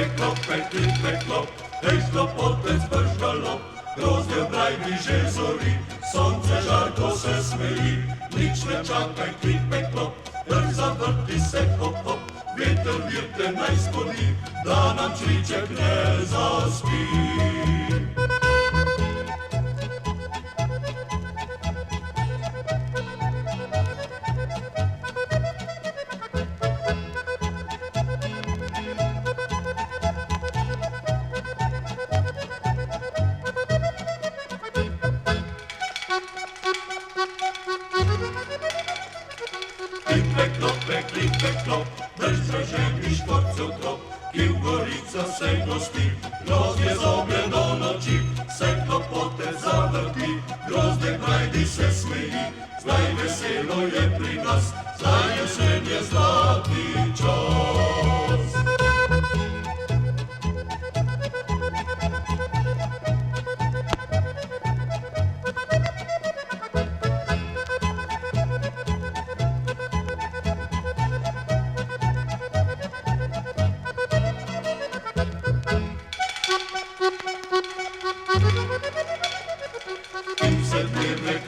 klip, klop, hej klopotec brž galop, grozdje brajdi že zori, sonce žarko se smeji, nič ne čakaj, klip, klop, drž zavrti se hop, hop, veter virte naj spodi, da nam čriček ne zaspi. Klipe, klop, drž zraženi škorcev trop, ki v Gorica se gosti, grozdje zoblje do noči, se klopote zavrti, grozdje grajdi se smeji, zdaj veselo je pri nas, zdaj jesen je zlati čas.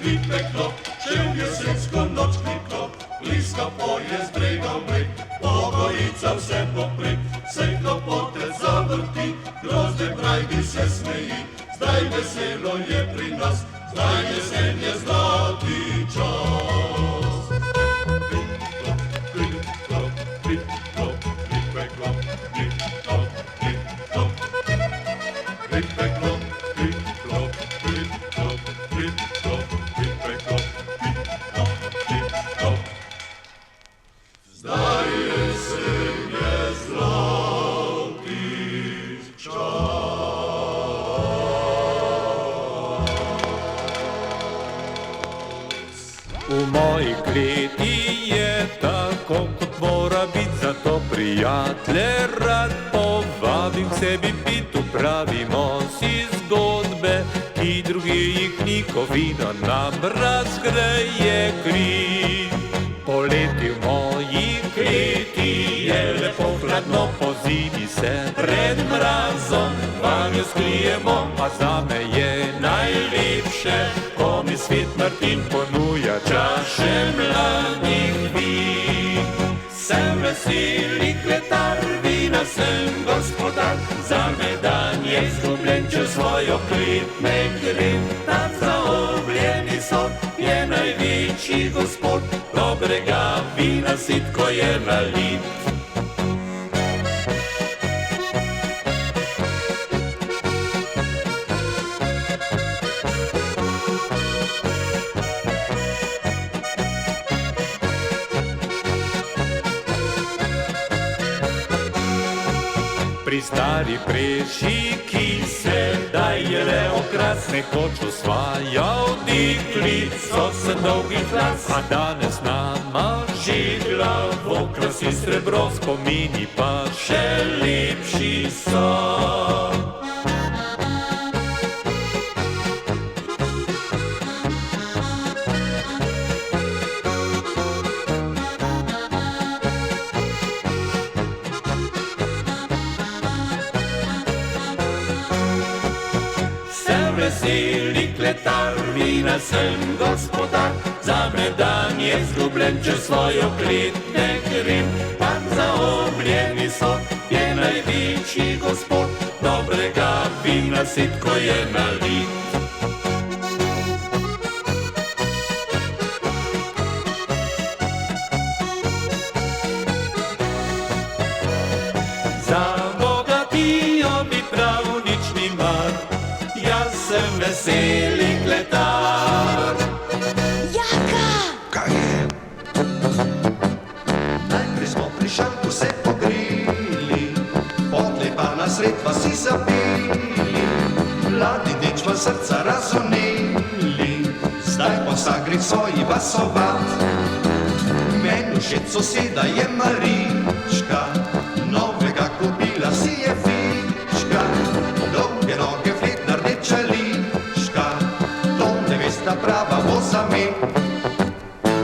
Klipe, klop, še v jesensko noč klip, klop, bliska poje z brega v breg, po Gorica vse poprek, se klopote zavrti, grozdje brajdi se smeji, zdaj veselo je pri nas, zdaj jesen je zlati čas. Klip, klop, klip, klop, klipe, klop, klip, klop, klip, klop, klipe, klop, klip, klop, klip, klop, klip, klop. Zdaj jesen je zlati čas. V moji kleti je tako, kot mora biti, zato prijatelje rad povabim k sebi pit, upravimo si zgodbe, ki drugi jih ni, ko vino nam razgreje kri. Poleti v moji kleti je lepo hladno, po zimi se pred mrazom vanjo skrijemo, a zame je najlepše, ko mi svet Martin ponuja čaše mladih vin. Sem veseli kletar, vina sem gospodar, zame dan je izgubljen, če svojo klet ne grem. Tam zaobljeni sod je največji gospod, dobrega vina sit, ko je nalit. Pri stari preši, ki sedaj je le okras, nekoč osvajal deklico se dolgih las, a danes nama že glavo krasi srebro, spomini pa še lepši so. Veseli kletar, vina sem gospodar, zame dan je izgubljen, če svojo klet ne grem. Tam zaobljeni so je največji gospod, dobrega vina sit, ko je nalit. Za Boga pijo mi prav nič ni mar, jaz sem veseli kletar. Jaka! Kaj je? Najprej smo pri šanku se pogrili, potlej pa na sred vasi zapili, mladi dečva srca razumeli, zdaj pa vsak gre v svoji vasovat. Meni všeč soseda je Marička, novega kupila si je fička, dolge noge, fletna rdeča lička, to nevesta prava voza me.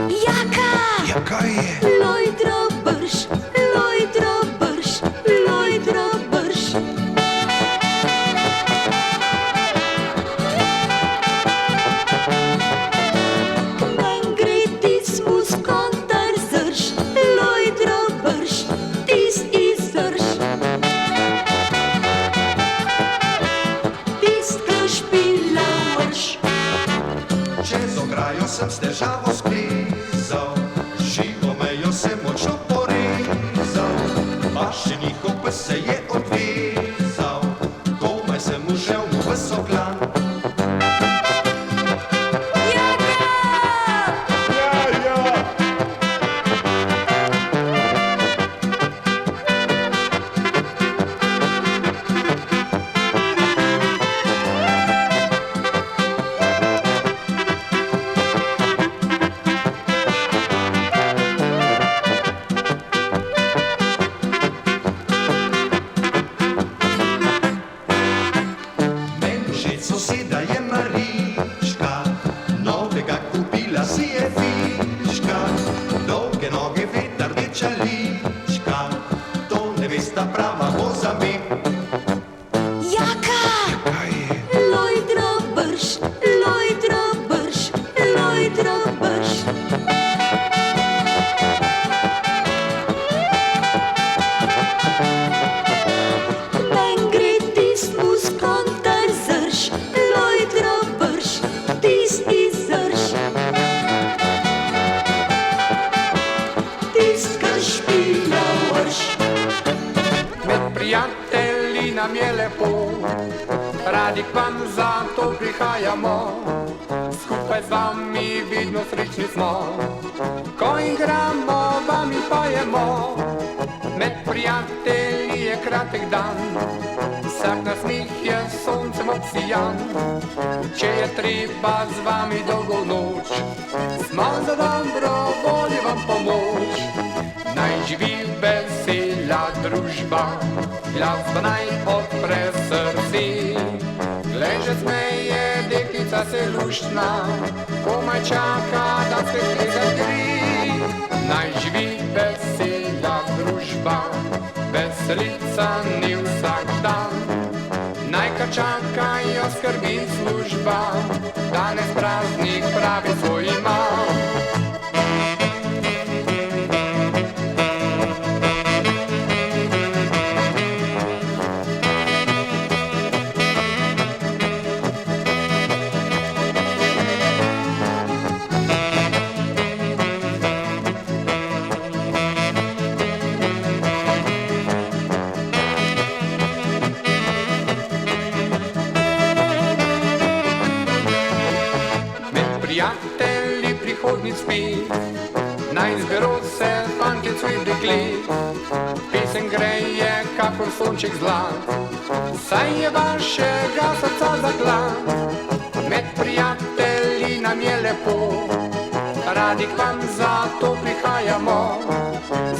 Jaka! Ja, kaj je? Lojdro brž, lojdro brž, lojdro brž. krajo sem s težavo splezal, živo mejo sem močno porezal, pa še njihov pes se je odvezal, komaj sem užel mu v soklan. Soseda je Marička, novega kupila si je fiška, dolge noge, veter, rdeča lička, to nevesta prava bo za me. Jaka! Lojdra brž, lojdra brž, lojdra brž. Men gre tis muskantar zrž, lojdra brž, tis izrž. Tis, kar špila vrš. Med prijatelji nam je lepo, radi k vam zato prihajamo, skupaj z vami vidno srečni smo, ko igramo, vam in pojemo. Med prijatelji je kratek dan, vsak nasmeh je soncem obsijan, če je treba z vami dolgo noč, smo za dobro voljo vam pomoč. Naj živi vesela družba, glasba naj odpre srce, glej že smeje deklica se luštna, komaj čaka da se zagri. Naj živi vesela družba, veselica ni vsak dan, naj kar čakajo skrbi in služba, danes praznik pravi svoj ima. Prijatelji prihodnji spet, naj zberu se fantje cvet deklet, pesem greje kakor sonček zlat, saj je vašega srca zaklad. Med prijatelji nam je lepo, radi k vam zato prihajamo,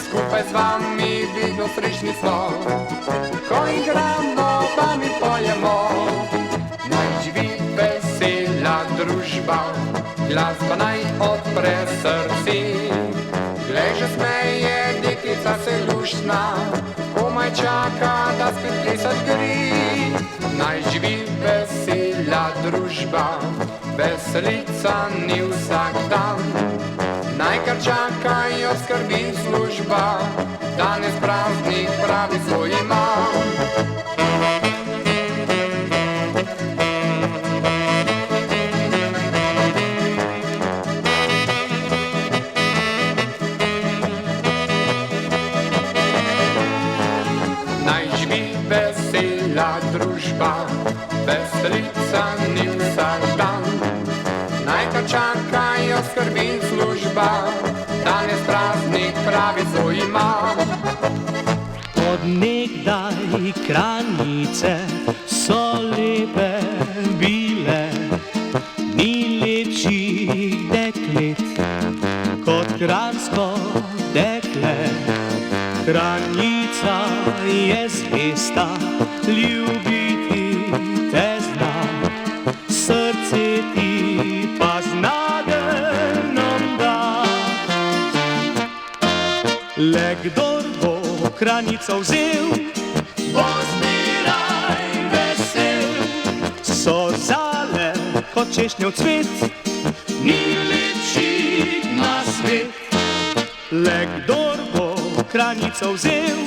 skupaj z vami vedno srečni smo, ko igramo, vam in pojemo. Naj živi vesela družba, glasba naj odpre srce, glej že smeje deklica se luštna, komaj čaka da spet plesat gre. Naj živi vesela družba, veselica ni vsak dan, naj kar čakajo skrbi in služba, danes praznik pravi svoj ima. Vesela družba, veselica ni vsak dan, naj kar čakajo skrbi in služba, danes praznik pravi svoj ima. Od nekdaj Kranjice so lepe bile, ni lepših deklet kot kranjsko dekle. Kranjica je zvesta, ljubiti te zna, srce ti pa z nadenom da. Le kdor bo Kranjico vzel, bo zmeraj vesel. So zale kot češnjev cvet, ni lepših na svet. Le kdor bo Kranjico vzel,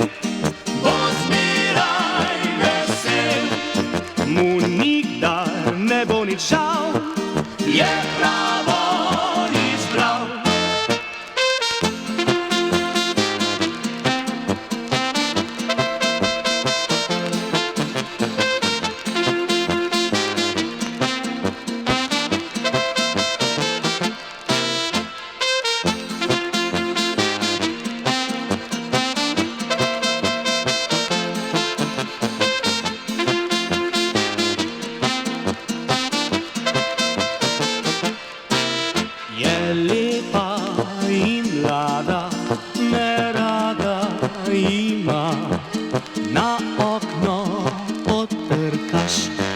bo zmeraj vesel. Mu nikdar ne bo nič žal, je pravo trkaš,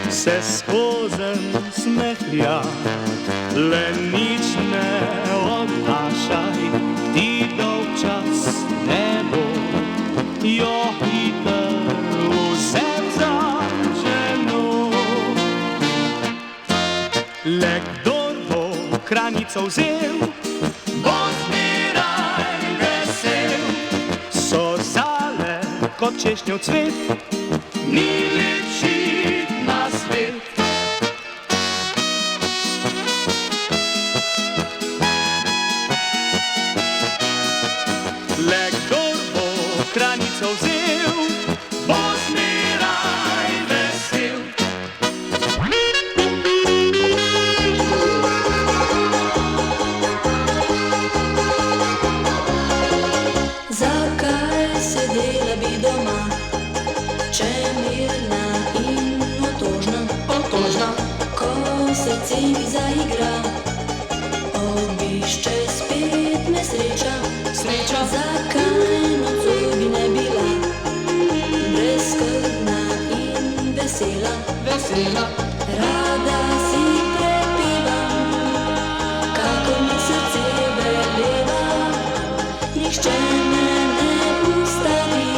se skozen smehlja. Le nič ne odnašaj, ti dolgčas ne bo, jo hiter vzem za ženo. Le kdor bo kranico vzel, bo zmeraj vesel. So zale kot češnjev cvet, ni lepši na svet. Le kdor bo kranico vzel, bo zmeraj vesel. Zakaj sedela bi doma, če mirna in otožna, ko srce mi zaigra, obišče spet me sreča. Zakaj nocoj bi ne bila brezskrbna in vesela? Rada si prepevam, kakor mi srce veleva. Nihče me ne ustavi,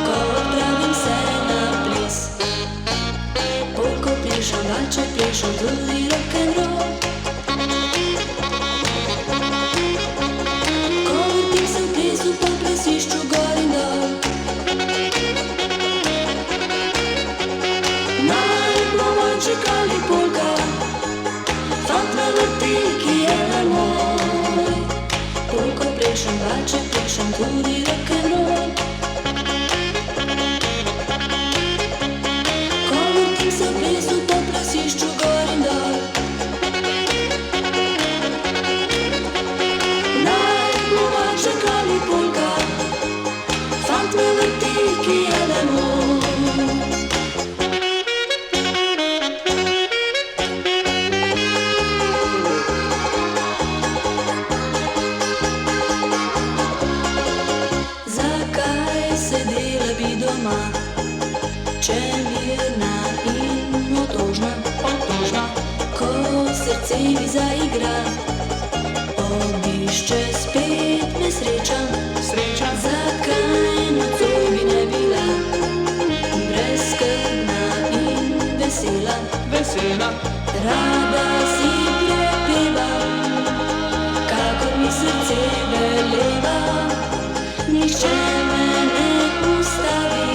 ko odpravim se na ples. Polko plešem, valček plešem, tudi rock'n'roll. Ko vrtim se v plesu, po plesišču gor in dol. Naj bo valček ali polka, fant me vrti, ki je le moj. Polko plešem, valček plešem, tudi rock'n'roll. Ko vrtim se v plesu, po plesišču gor in dol. Naj bo valček ali polka, fant me vrti, ki je le moj. Zakaj sedela bi doma, če mirna in otožna, ko srce mi zaigra, obišče spet me sreča. Zakaj nocoj bi ne bila brezskrbna in vesela? Rada si prepevam, kakor mi srce veleva. Nihče me ne ustavi,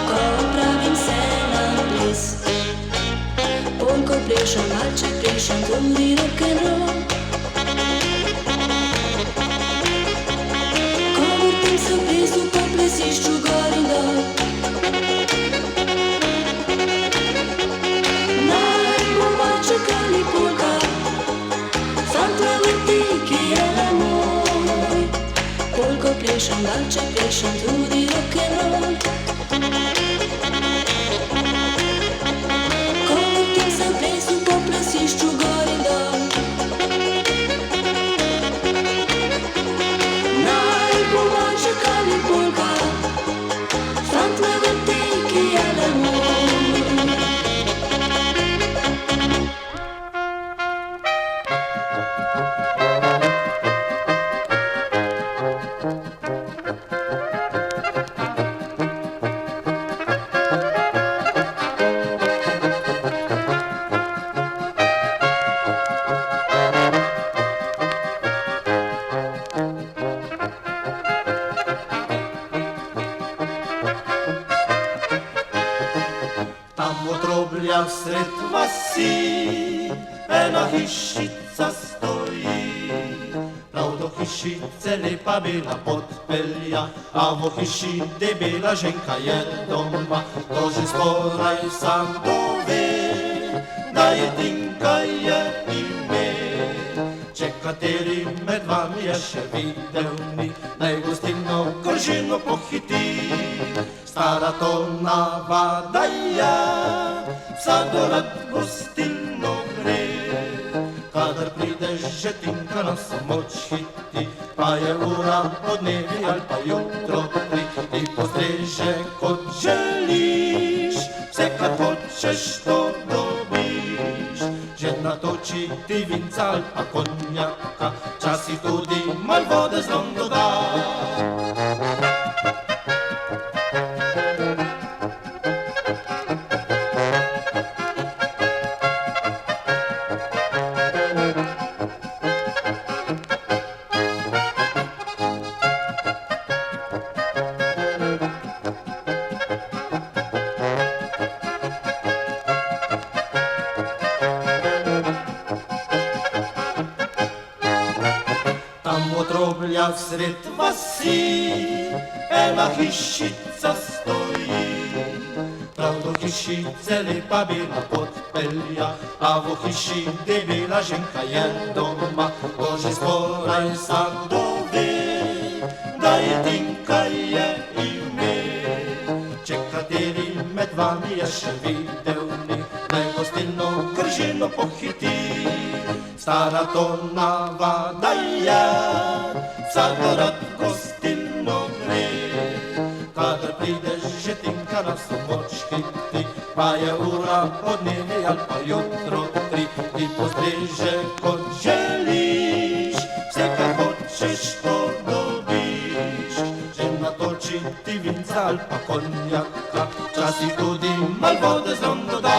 ko odpravim se na ples. Polko plešem, valček plešem, tudi rock'n'roll. Ko vrtim se v plesu, po plesišču gor in dol. Naj bo valček ali polka, fant me vrti, ki je le moj. Polko plešem, valček plešem, tudi rock'n'roll. Ko vrtim se v plesu, po plesišču gor in dol. Naj bo valček ali polka, fant me vrti, ki je le moj. Tam od roblja sred vasi ena hišica stoji. Prav do hišice lepa bela podpelja, a v hiši debela ženka je doma. To že skoraj vsakdo ve, da je Tinka je ime. Če kateri med vami je še videl ni, naj gostilno Koržino pohiti. Stara to navada je, vsakdo rad gostilno gre. Kadar prideš že Tinka na samoč hiti, pa je ura podnevi ali pa jutro tri, ti postreže kot želi. хочеш, то добиш. Žena toči ti vinca ali pa konjaka, časi tudi mal vode zlom doda. Отробля всред васи, ела хищица стои. Правда хищице лепа била подпелja, а во хищи дебела женка е дома. Боже скорай садове, да единка е име. Чекатели мед вами еше виделни, най-гостилно кръжино похити. Стара тонава да я, садарат гостинно гре. Kada prideš žetinka na sobočki ti, pa je ura od nene ali pa jutro 3. Ti postreže kot želiš, vse kar hočeš to dobiš. Žena toči ti vinca ali pa konjaka, časih tudi mal vode zlom doda.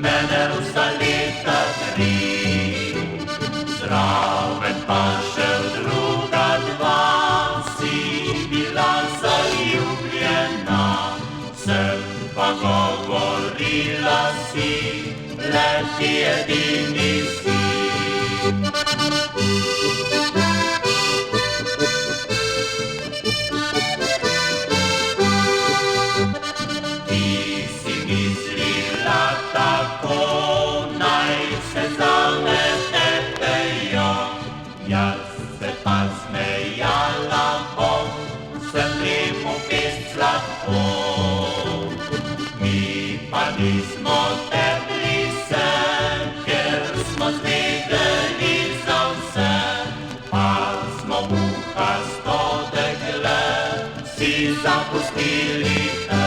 Mene vsa leta tri, zraven pa še druga dva, si bila zaljubljena, sem pa govorila si, le ti edini si. Nismo tepli se, ker smo zvedeli za vse, pa smo muhasto dekle si zapustili te.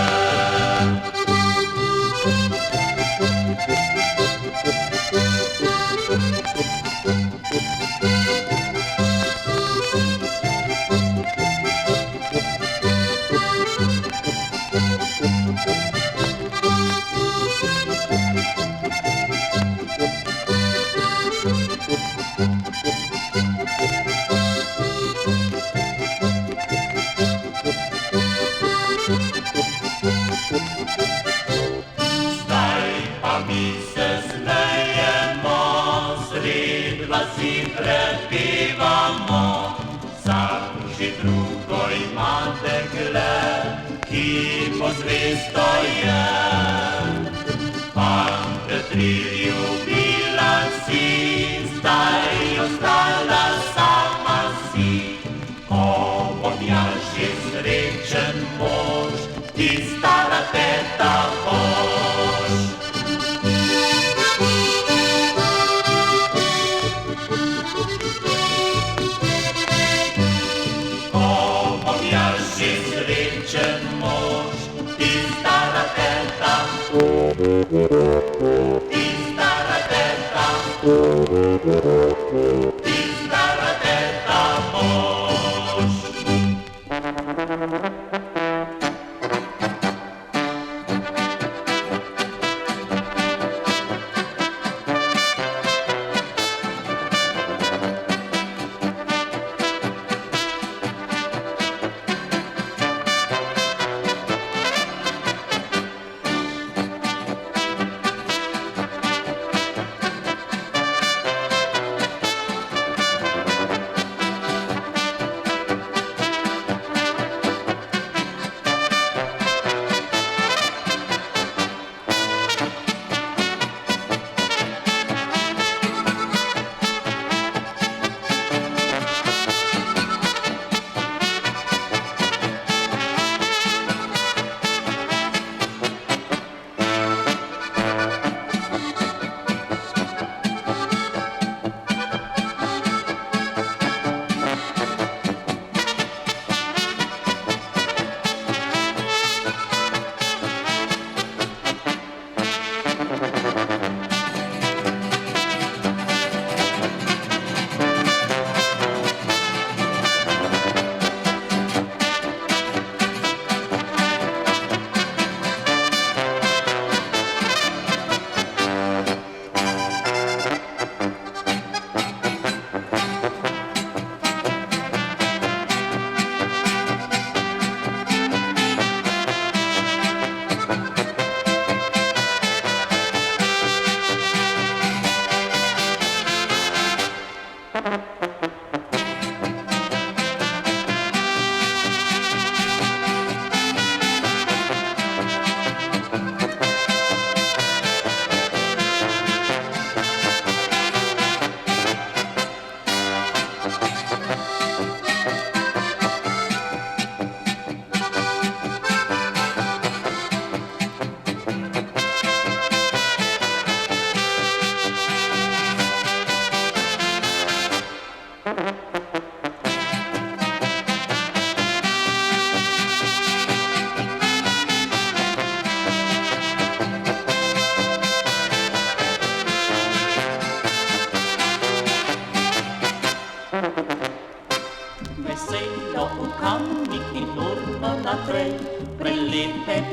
Prepivamo, sam že drugo ima dekle, ki pozvesto je. Fante tri ljubila si, zdaj ostala sama si. Ko bom jaz že srečen mož, ti stara teta boš. Srečen mož, ti stara teta, ti stara teta, ti stara teta boš.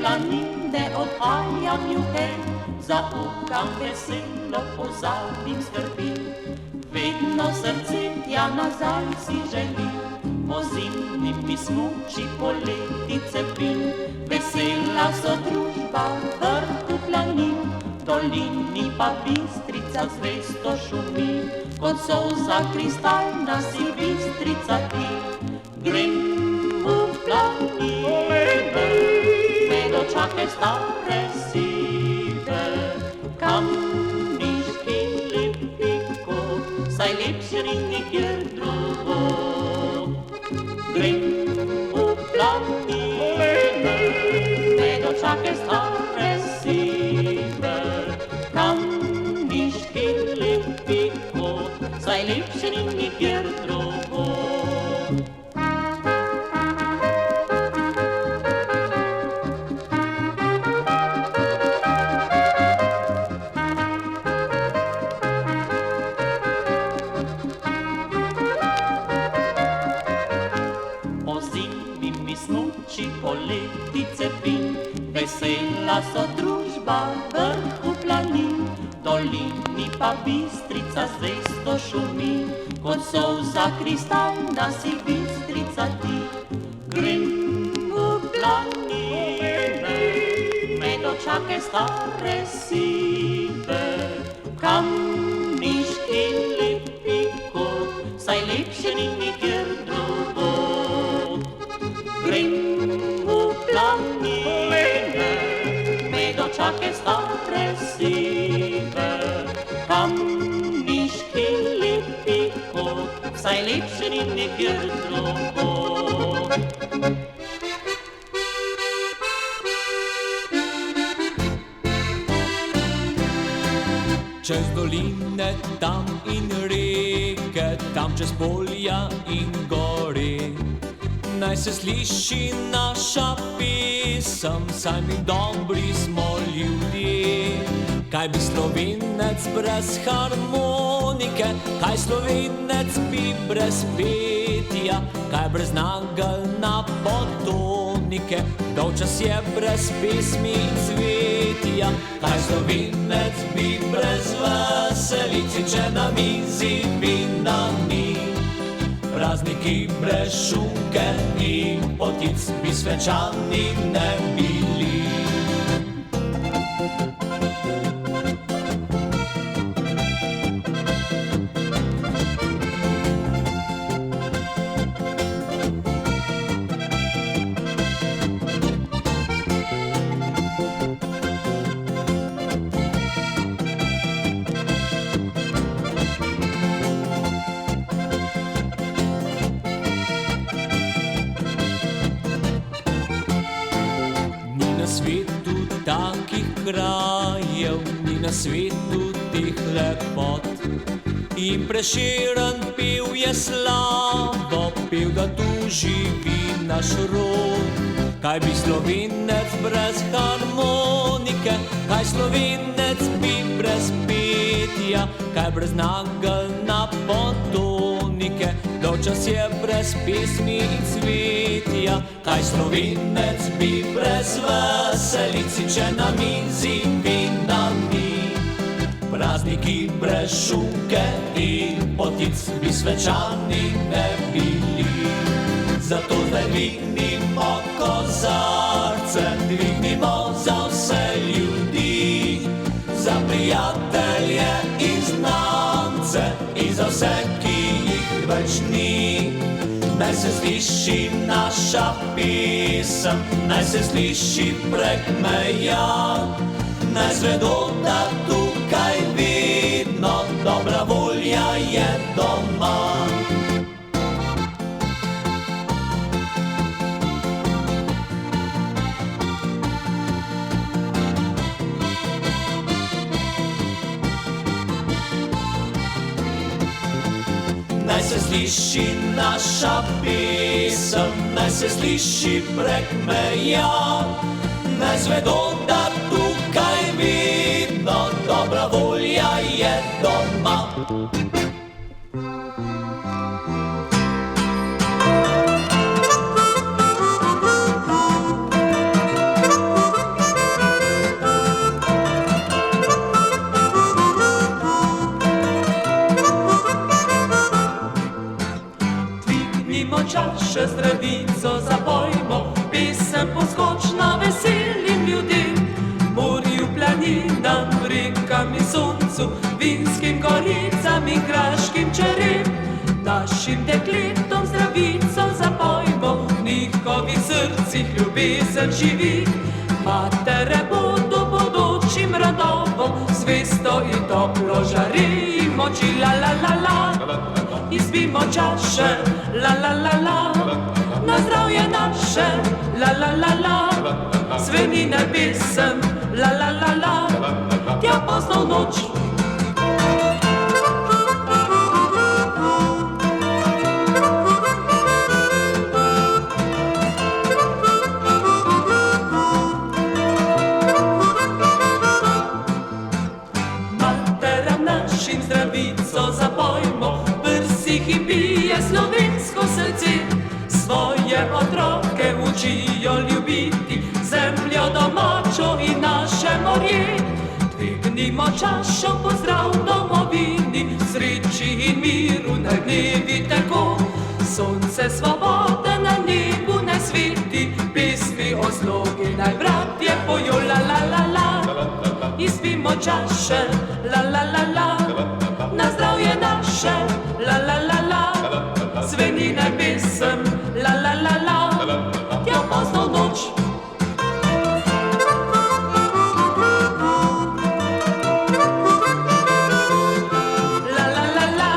planine odhajam juhe, zaukam veselo, pozabim skrbi. Vedno srce tja nazaj si želi, po zimi mi smuči, poleti cepin. Vesela so družba v vrhu planin, dolini pa Bistrica zvesto šumi. Kot solza kristalna si Bistrica ti, grem v planine, med očake stare sive, kam miški lepi kot, saj lepši ni nikjer drugod. Grem v planine, med očake stare sive, kam miški lepi kot, saj lepši ni nikjer drugod. Poleti cepin, vesela so družba v vrhu planin, dolini pa Bistrica zvesto šumi. Kot solza kristalna si Bistrica ti, grem v planine, med očake stare sive, kam miški lepi kot, saj lepši ni nikjer drugod. Grem planine, med očake stare sive, kam miški lepi kot, saj lepši ni nikjer drugod. Čez doline tam in reke, tam čez polja in gore, naj se sliši naša pesem, saj mi dobri smo ljudje. Kaj bi Slovenec brez harmonike, kaj Slovenec bi brez petja, kaj brez nagelj na potonike, dolgčas je brez pesmi in cvetja. Kaj Slovenec bi brez veselici, če na mizi vina ni, prazniki brez šunke in potic bi svečani ne bili. Takih krajev ni na svetu teh lepot, in Prešeren pel je slavo, pel, da tu živi naš rod. Kaj bi Slovenec brez harmonike, kaj Slovenec bi brez petja, kaj brez nagelj na potonike, dolgčas je brez pesmi in cvetja. Kaj Slovenec bi brez veselici, če na mizi vina ni, prazniki brez šunke in potic bi svečani ne bili. Zato zdaj dvignimo kozarce, dvignimo za vse ljudi, za prijatelje in znance in za vse, ki jih več ni. Naj se sliši naša pesem, naj se sliši prek meja, naj zvedo, da tukaj vedno dobra volja je doma. Naj se sliši naša pesem, naj se sliši prek meja, naj zvedo, da tukaj vedno dobra volja je doma. nasze zdrowico zapojmo, pisem poskocz na weselim ljudem. Morju, planinam, rekam i soncu, vinskim goricam i kraškim čerem. Našim dekletom zdravico zapojmo, v njihovih srcih ljubezen živi. Matere bodo bodočim radovom, zvesto in toplo žarimo oči, la la la la. Izpimo čaše, la la la la, na zdravje naše, la la la la. Zveni naj pesem, la la la la, tja pozno v noč. Zdravico zapojmo, vrsih in bije slovensko srce. Svoje otroke učijo ljubiti, zemljo domačo in naše morje. Dvignimo čašo, pozdrav domovini, sreči in miru naj dnevi teko. Sonce svobode na nebu naj sveti, pesmi o slogi naj bratje pojo, la la la la. Izpimo čaše, la la la la, na zdravje naše, la la la la. Zveni naj pesem, la la la la, tja pozno v noč. La la la la,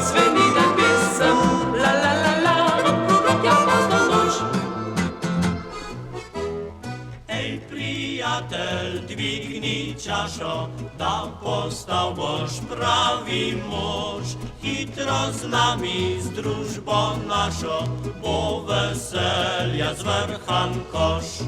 zveni naj pesem, la la la la, tja pozno v noč. Ej, prijatelj, dvigni čašo, da postal boš pravi mož. Hitro z nami, z družbo našo, bo veselja zvrhan koš.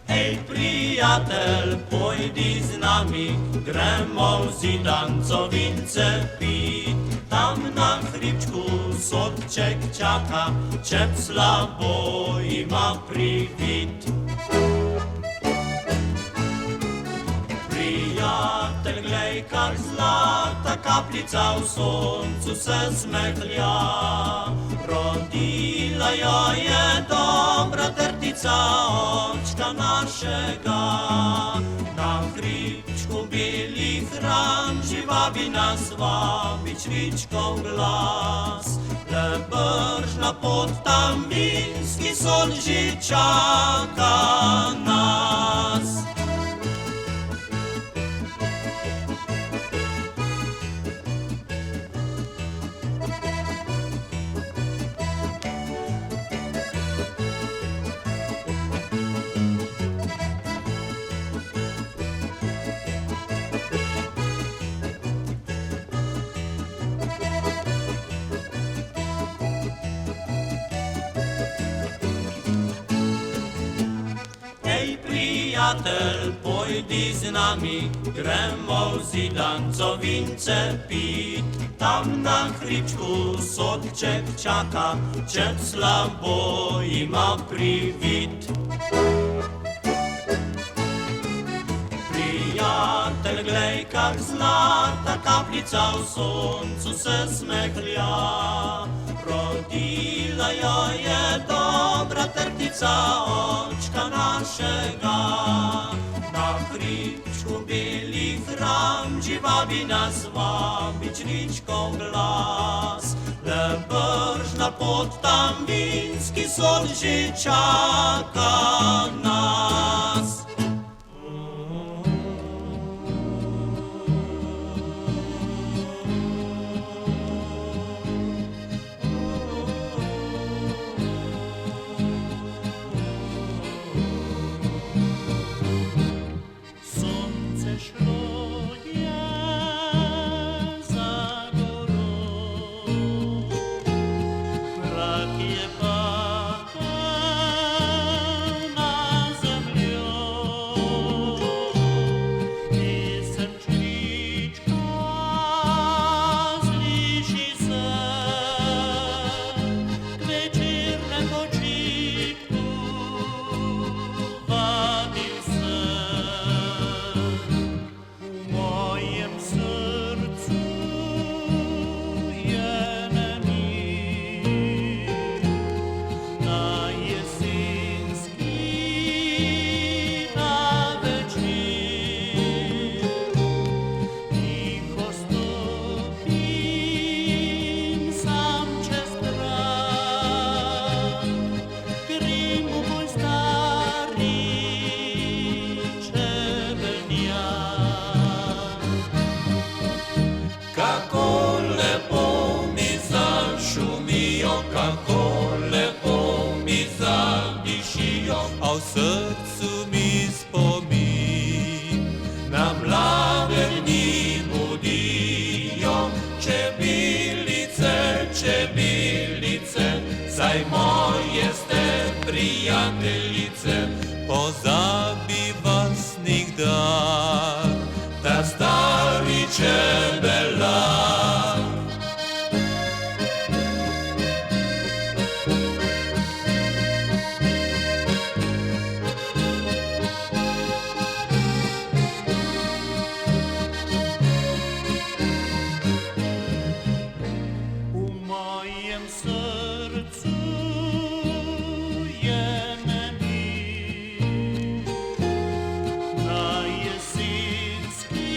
Ej, prijatelj, pojdi z nami, gremo v Zidanco vince pit. Tam na hribčku sodček čaka, če slabo ima privit. Prijatelj, glej, kar zlata kapljica v soncu se smehlja. Rodila jo je dobra trtica očka našega. Na hribčku belih ran živabi nas vabi čvičkov glas. Le bržna pot tam vinski sol že čaka nas. Prijatelj, pojdi z nami, gremo v Zidanco vince pit. Tam na hribčku sodček čaka, če slabo ima privit. Prijatelj, glej, kar zlata kapljica v soncu se smehlja. Rodila jo je dobra trtica očka našega. Na hribčku belih ram živabi nas vabi čvičkov glas. Le bržna pot tam vinski sol že čaka nas. Brak je paka na zemljo. srcu mi spomin na mlade dni budijo. Čebelice, čebelice, saj moje ste prijateljice, pozabi vas nikdar, ta stari čebelar. Srcu je meni na jesenski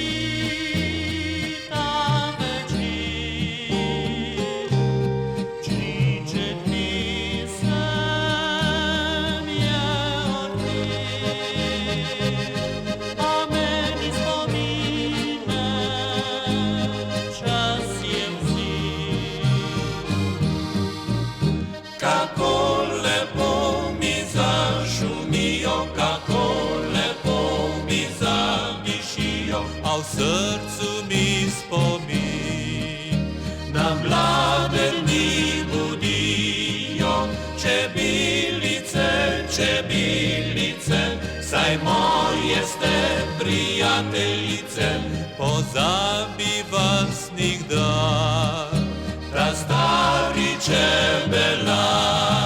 ta večer, čriček pesem je odpet, a meni spomine čas je vzet. Kako lepo mi zašumijo, kako lepo mi zadišijo, a v srcu mi spomin na mlade dni budijo. Čebelice, čebelice, saj moje ste prijateljice, pozabi vas nikdar, ta stari čebelar.